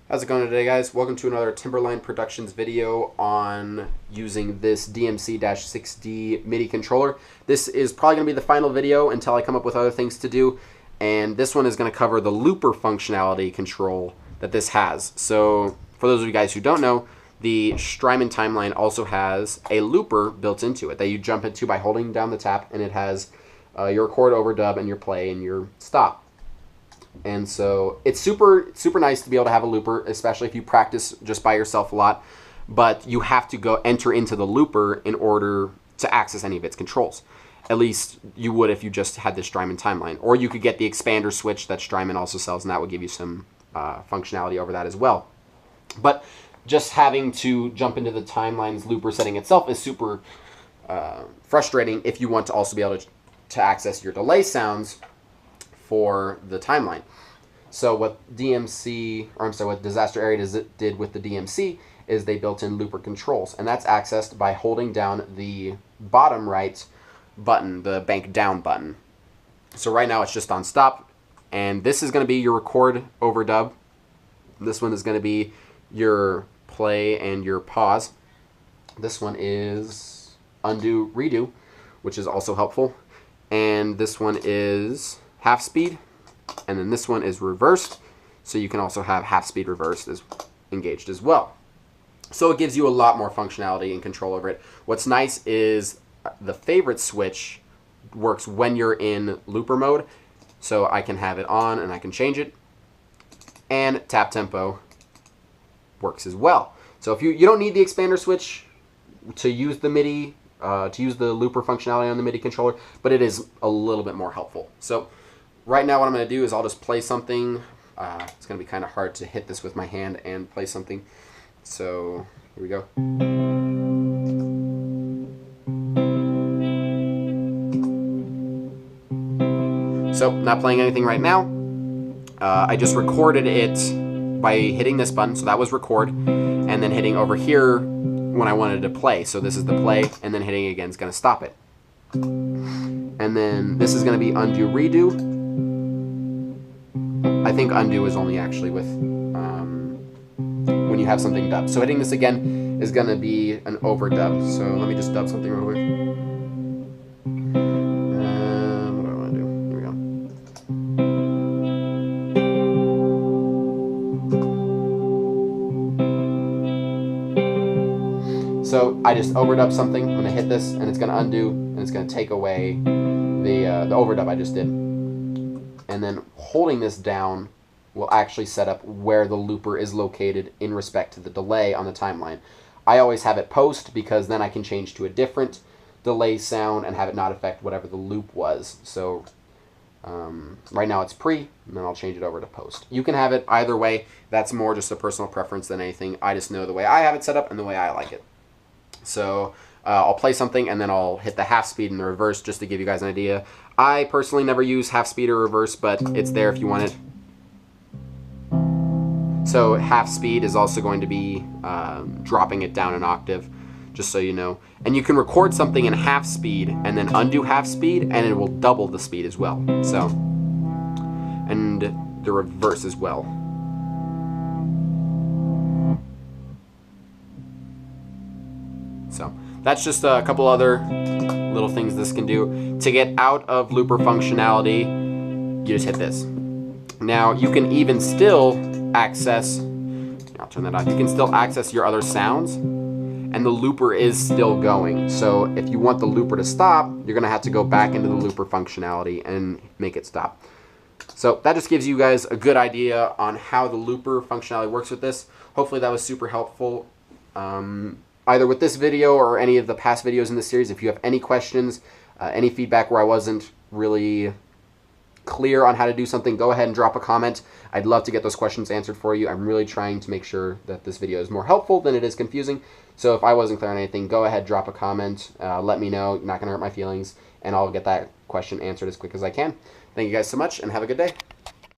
How's it going today, guys? Welcome to another Timberline Productions video on using this DMC-6D MIDI controller. This is probably going to be the final video until I come up with other things to do, and this one is going to cover the looper functionality control that this has. So for those of you guys who don't know, the Strymon Timeline also has a looper built into it that you jump into by holding down the tap, and it has your record, overdub, and your play and your stop. And so it's super nice to be able to have a looper, especially if you practice just by yourself a lot. But you have to go enter into the looper in order to access any of its controls. At least you would if you just had the Strymon Timeline. Or you could get the expander switch that Strymon also sells, and that would give you some functionality over that as well. But just having to jump into the Timeline's looper setting itself is super frustrating if you want to also be able to access your delay sounds for the timeline. So what what Disaster Area did with the DMC is they built in looper controls, and that's accessed by holding down the bottom right button, the bank down button. So right now it's just on stop, and this is going to be your record, overdub. This one is going to be your play and your pause. This one is undo, redo, which is also helpful. And this one is half speed, and then this one is reversed, so you can also have half speed reversed as engaged as well. So it gives you a lot more functionality and control over it. What's nice is the favorite switch works when you're in looper mode, so I can have it on and I can change it, and tap tempo works as well. So if you don't need the expander switch to use the MIDI, to use the looper functionality on the MIDI controller, but it is a little bit more helpful. So right now what I'm going to do is I'll just play something. It's going to be kind of hard to hit this with my hand and play something. So here we go. So not playing anything right now. I just recorded it by hitting this button, so that was record, and then hitting over here when I wanted to play. So this is the play, and then hitting again is going to stop it. And then this is going to be undo, redo. I think undo is only actually with when you have something dubbed. So hitting this again is going to be an overdub. So let me just dub something real quick. What do I want to do? Here we go. So I just overdub something. I'm going to hit this, and it's going to undo, and it's going to take away the overdub I just did. And then holding this down will actually set up where the looper is located in respect to the delay on the timeline. I always have it post because then I can change to a different delay sound and have it not affect whatever the loop was. So right now it's pre, and then I'll change it over to post. You can have it either way. That's more just a personal preference than anything. I just know the way I have it set up and the way I like it. So I'll play something, and then I'll hit the half speed and the reverse just to give you guys an idea. I personally never use half speed or reverse, but it's there if you want it. So half speed is also going to be dropping it down an octave, just so you know. And you can record something in half speed and then undo half speed, and it will double the speed as well. So, and the reverse as well. So that's just a couple other little things this can do. To get out of looper functionality, you just hit this. Now you can even still access, I'll turn that off, you can still access your other sounds, and the looper is still going. So if you want the looper to stop, you're going to have to go back into the looper functionality and make it stop. So that just gives you guys a good idea on how the looper functionality works with this. Hopefully that was super helpful. Either with this video or any of the past videos in this series. If you have any questions, any feedback where I wasn't really clear on how to do something, go ahead and drop a comment. I'd love to get those questions answered for you. I'm really trying to make sure that this video is more helpful than it is confusing. So if I wasn't clear on anything, go ahead, drop a comment, let me know. You're not going to hurt my feelings, and I'll get that question answered as quick as I can. Thank you guys so much, and have a good day.